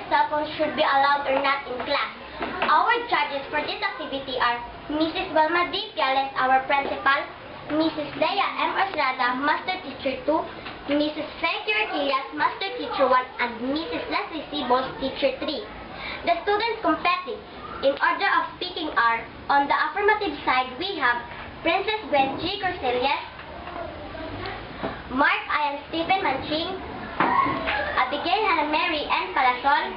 cell phones should be allowed or not in class. Our judges for this activity are Mrs. Wilma D. Piales, our principal, Mrs. Leia M. Estrada, Master Teacher 2, Mrs. Frankie Orquillas, Master Teacher 1, and Mrs. Leslie Sibos, Teacher 3. The students competing in order of speaking are, on the affirmative side, we have Princess Gwen G. Corselias, Mark Ian Stephen Manching, Abigail Hannah Mary N. Palasol,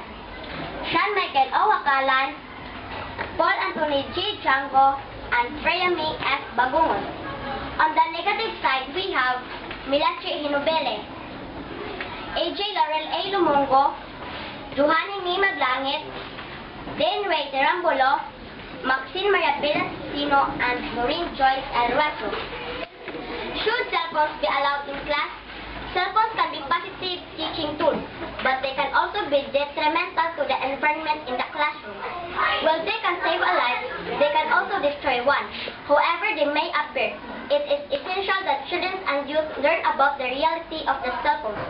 Sean Michael O. Wakalan, Paul Anthony G. Django, and Freya May F. Bagungon. On the negative side, we have Milache Hinubele, AJ Laurel A. Lumongo, Johanny May Maglangit, Dane Ray Terambolo, Maxine Maria Belasino, and Noreen Joyce El Rueso. Should cell phones be allowed in class? Cell phones can be positive teaching tools, but they can also be detrimental to the environment in the classroom. While they can save a life, they can also destroy one. However they may appear, it is essential that children and youth learn about the reality of the cell phones.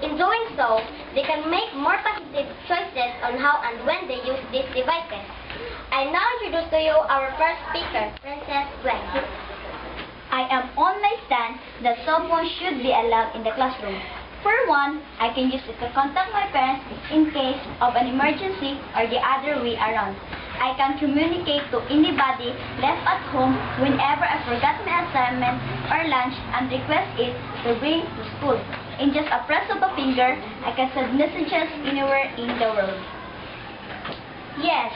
In doing so, they can make more positive choices on how and when they use these devices. I now introduce to you our first speaker, Princess Gwen. I am on my stand that cell phones should be allowed in the classroom. For one, I can use it to contact my parents in case of an emergency or the other way around. I can communicate to anybody left at home whenever I forgot my assignment or lunch and request it to bring to school. In just a press of a finger, I can send messages anywhere in the world. Yes,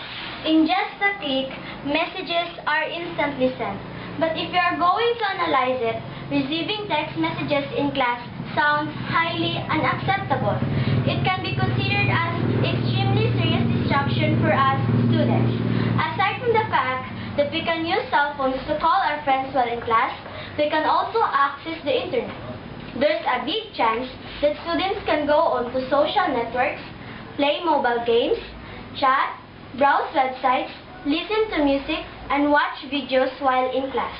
in just a click, messages are instantly sent. But if you are going to analyze it, receiving text messages in class sounds highly unacceptable. It can be considered as extremely serious distraction for us students. Aside from the fact that we can use cell phones to call our friends while in class, we can also access the internet. There's a big chance that students can go onto social networks, play mobile games, chat, browse websites, listen to music, and watch videos while in class.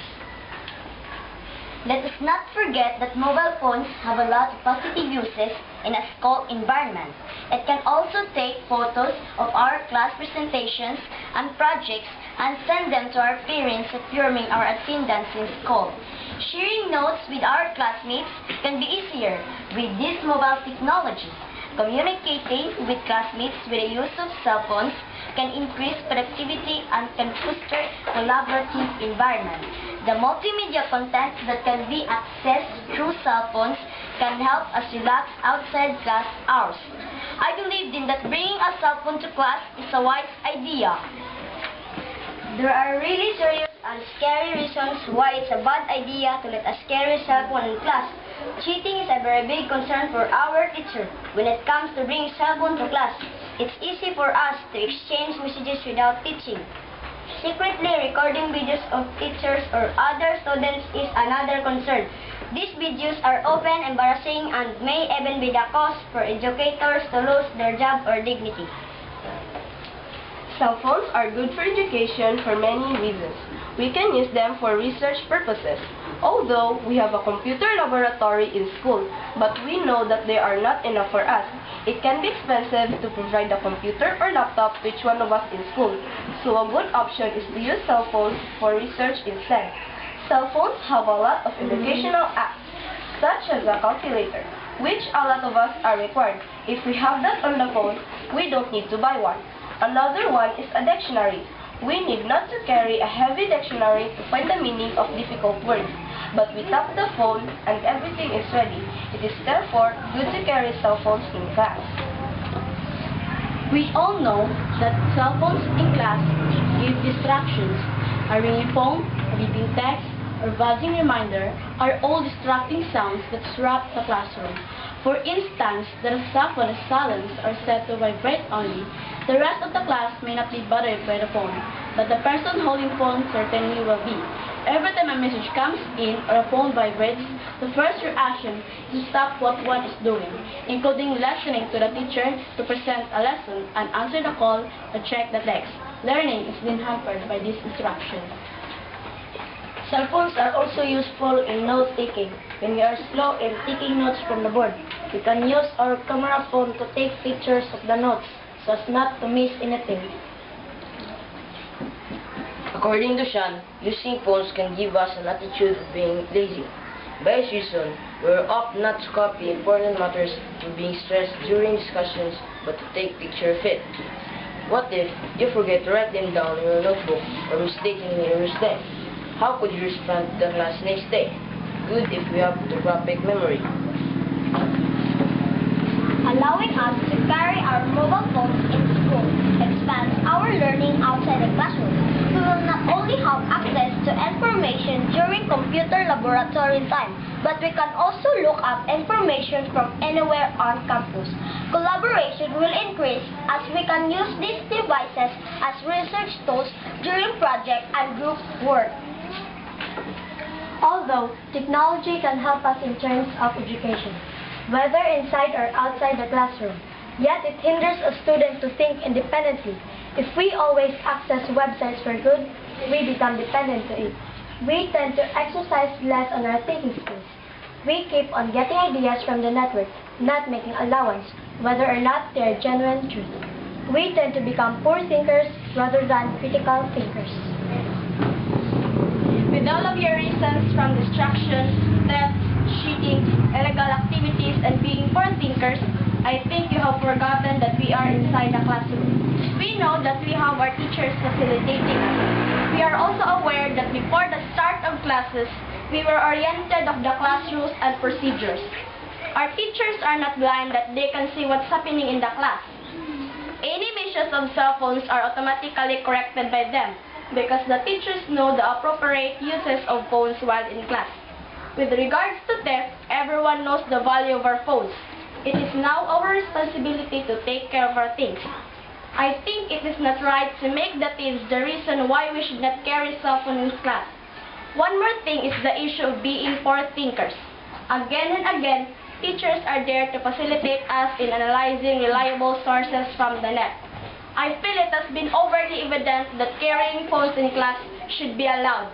Let us not forget that mobile phones have a lot of positive uses in a school environment. It can also take photos of our class presentations and projects and send them to our parents affirming our attendance in school. Sharing notes with our classmates can be easier with this mobile technology. Communicating with classmates with the use of cell phones can increase productivity and can foster collaborative environment. The multimedia content that can be accessed through cell phones can help us relax outside class hours. I believe in that bringing a cell phone to class is a wise idea. There are really serious and scary reasons why it's a bad idea to let a scary cell phone in class. Cheating is a very big concern for our teacher when it comes to bringing cell phone to class. It's easy for us to exchange messages without teaching. Secretly recording videos of teachers or other students is another concern. These videos are often embarrassing and may even be the cause for educators to lose their job or dignity. Cell phones are good for education for many reasons. We can use them for research purposes. Although we have a computer laboratory in school, but we know that they are not enough for us. It can be expensive to provide a computer or laptop to each one of us in school, so a good option is to use cell phones for research instead. Cell phones have a lot of educational apps, such as a calculator, which a lot of us are required. If we have that on the phone, we don't need to buy one. Another one is a dictionary. We need not to carry a heavy dictionary to find the meaning of difficult words, but we tap the phone and everything is ready. It is therefore good to carry cell phones in class. We all know that cell phones in class give distractions. A ringing phone, a beeping text, or buzzing reminder are all distracting sounds that disrupt the classroom. For instance, the cell phone is silenced or set to vibrate only. The rest of the class may not be bothered by the phone, but the person holding phone certainly will be. Every time a message comes in or a phone vibrates, the first reaction is to stop what one is doing, including listening to the teacher to present a lesson and answer the call or check the text. Learning is being hampered by this distraction. Cell phones are also useful in note-taking. When we are slow in taking notes from the board, we can use our camera phone to take pictures of the notes. so as not to miss anything. According to Sean, using phones can give us an attitude of being lazy. By this reason, we're opt not to copy important matters or being stressed during discussions, but to take picture of it. What if you forget to write them down in your notebook or mistakenly erase them? How could you respond to the class next day? Good if we have photographic memory. Allowing us to carry our mobile phones in school expands our learning outside the classroom. We will not only have access to information during computer laboratory time, but we can also look up information from anywhere on campus. Collaboration will increase as we can use these devices as research tools during project and group work. Although technology can help us in terms of education, whether inside or outside the classroom, yet it hinders a student to think independently. If we always access websites for good, we become dependent to it. We tend to exercise less on our thinking skills. We keep on getting ideas from the network, not making allowance, whether or not they are genuine truth. We tend to become poor thinkers rather than critical thinkers. With all of your reasons from distractions, theft, cheating, illegal activities, and being poor thinkers, I think you have forgotten that we are inside the classroom. We know that we have our teachers facilitating us. We are also aware that before the start of classes, we were oriented of the class rules and procedures. Our teachers are not blind that they can see what's happening in the class. Any misuse of cell phones are automatically corrected by them because the teachers know the appropriate uses of phones while in class. With regards to theft, everyone knows the value of our phones. It is now our responsibility to take care of our things. I think it is not right to make the thieves the reason why we should not carry cell phone in class. One more thing is the issue of being poor thinkers. Again and again, teachers are there to facilitate us in analyzing reliable sources from the net. I feel it has been overly evident that carrying phones in class should be allowed.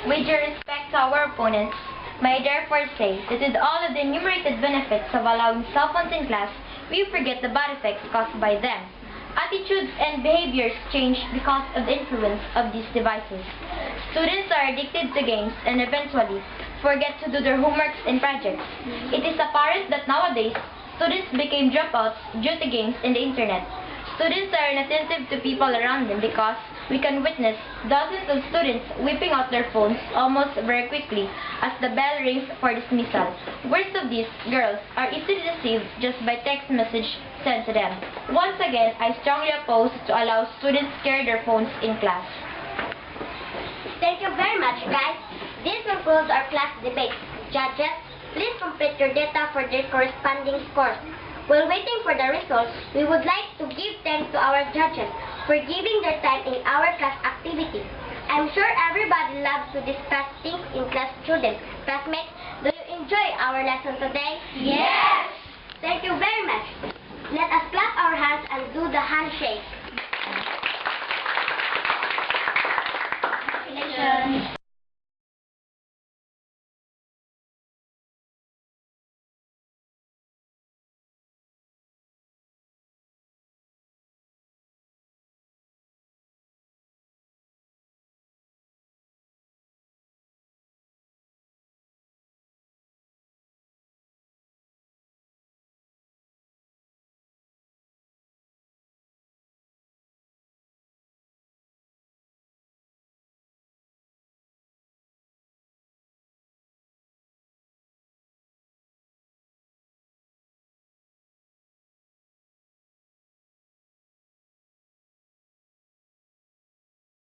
With due respect to our opponents, may I therefore say that with all of the enumerated benefits of allowing cell phones in class, we forget the bad effects caused by them. Attitudes and behaviors change because of the influence of these devices. Students are addicted to games and eventually forget to do their homeworks and projects. It is apparent that nowadays, students became dropouts due to games and the internet. Students are inattentive to people around them because we can witness dozens of students whipping out their phones almost very quickly as the bell rings for dismissal. Worst of these, girls are easily deceived just by text message sent to them. Once again, I strongly oppose to allow students carry their phones in class. Thank you very much, guys. This concludes our class debate. Judges, please complete your data for their corresponding scores. While waiting for the results, we would like to give thanks to our judges for giving their time in our class activity. I'm sure everybody loves to discuss things in class. Students. Classmates, do you enjoy our lesson today? Yes! Thank you very much. Let us clap our hands and do the handshake. Congratulations.